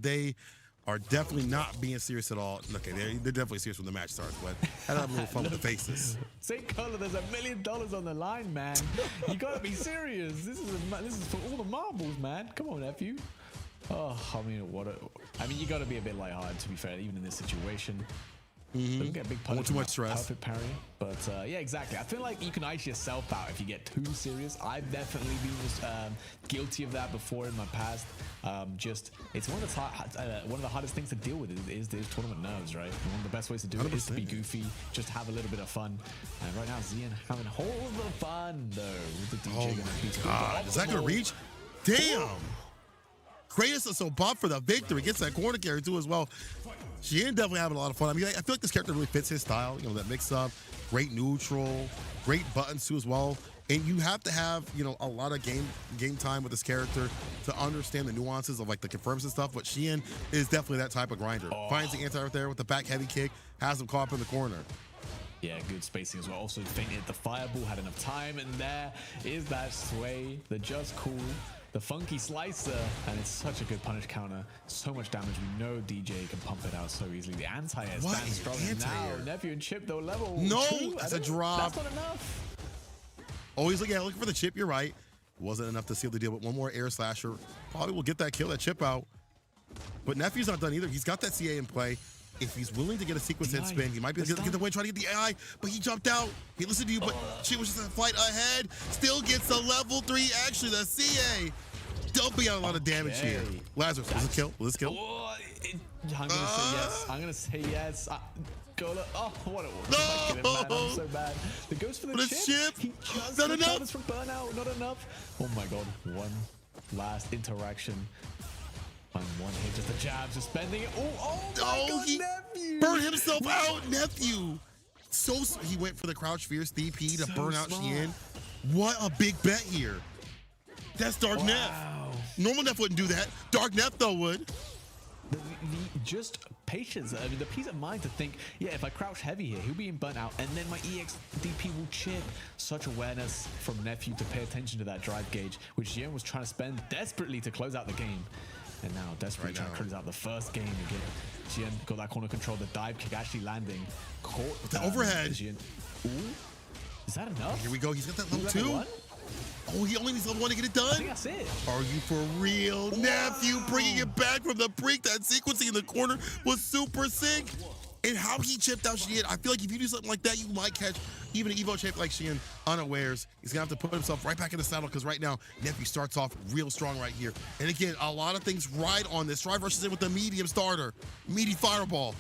they are definitely not being serious at all. Okay, they're definitely serious when the match starts, but I have a little fun with the faces. St. Color, there's $1 million on the line, man. You gotta be serious. This is for all the marbles, man. Come on, Nephew. Oh, I mean, you gotta be a bit lighthearted, to be fair, even in this situation. Don't get a big punch. Too much stress. Perfect parry, but yeah, exactly. I feel like you can ice yourself out if you get too serious. I've definitely been guilty of that before in my past. It's one of the hardest things to deal with is tournament nerves, right? And one of the best ways to do it is to be goofy, just have a little bit of fun. And right now, Xain having a whole lot of fun though with the DJ. Oh God, is that gonna reach? Damn! Kratos is so buff for the victory. Gets that corner carry too as well. Xain definitely having a lot of fun. I mean, I feel like this character really fits his style. You know, that mix up, great neutral, great buttons too as well. And you have to have, you know, a lot of game time with this character to understand the nuances of like the confirms and stuff. But Xain is definitely that type of grinder. Finds the anti right there with the back heavy kick, has him caught up in the corner. Yeah, good spacing as well. Also feinted the fireball, had enough time, and there is that sway, the just cool, the funky slicer, and it's such a good punish counter. So much damage. We know DJ can pump it out so easily. The anti-air stands strong now. Nephew and Chip though level. No, 2. that's a drop. That's not enough. Always looking for the chip. You're right. Wasn't enough to seal the deal, but one more air slasher probably will get that kill, that chip out. But Nephew's not done either. He's got that CA in play. If he's willing to get a sequence head spin, he might be able to get the win, try to get the AI, but he jumped out. He listened to you, but shit was just a flight ahead. Still gets the level 3, actually the CA. Dumping out a lot of damage here. Lazarus, will this kill? Will this kill? I'm gonna say yes. I'm gonna say yes. Gola. Oh, what it was. No! Man, I'm so bad. It goes for the chip. He just not enough. From burnout. Not enough. Oh my god. One last interaction. And one hit, just a jab, just spending it. Oh my god, he Nephew! burned himself out, Nephew. He went for the crouch fierce DP to burn out Xain. What a big bet here. That's Dark Neff. Normal Neff wouldn't do that. Dark Neff though would. Just patience. I mean, the peace of mind to think, yeah, if I crouch heavy here, he'll be burnt out, and then my EX DP will chip. Such awareness from Nephew to pay attention to that drive gauge, which Xain was trying to spend desperately to close out the game. And now desperately trying to close out the first game again. Xain got that corner control, the dive kick actually landing. Caught the overhead. Xain. Ooh. Is that enough? Here we go. He's got that level 2. Oh, he only needs level 1 to get it done? I think that's it. Are you for real? Wow. Nephew bringing it back from the brink. That sequencing in the corner was super sick. And how he chipped out Xain, I feel like if you do something like that, you might catch even an Evo shape like Xain unawares. He's going to have to put himself right back in the saddle because right now, Nephew starts off real strong right here. And again, a lot of things ride on this. Strive rushes in with the medium starter. Meaty fireball.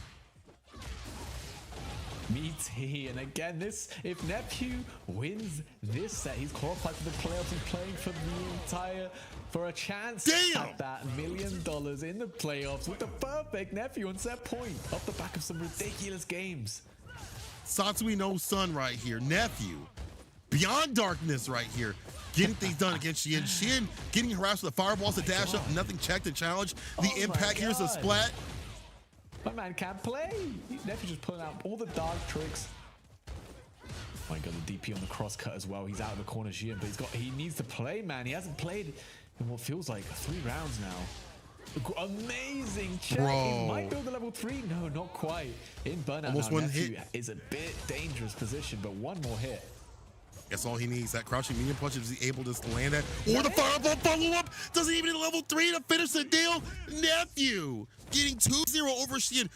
Meaty, and again, if Nephew wins this set, he's qualified for the playoffs. He's playing for a chance at that $1 million in the playoffs with the perfect Nephew on set point off the back of some ridiculous games. Satsui no Sun right here. Nephew, beyond darkness right here. Getting things done against Xain. Xain getting harassed with the fireballs to dash up, nothing checked and challenge. The impact here's a splat. My man can't play. Nephew just pulling out all the dark tricks. Oh my god, the DP on the cross cut as well. He's out of the corner, Xain, but he needs to play, man. He hasn't played in what feels like 3 rounds now. Amazing check. He might build the level 3. No, not quite. In burnout almost now, one Nephew hit. Is a bit dangerous position, but one more hit. That's all he needs. That crouching medium punch is he able to land that. Or the fireball follow up. Doesn't even need a level 3 to finish the deal. Nephew getting 2-0 over Xain.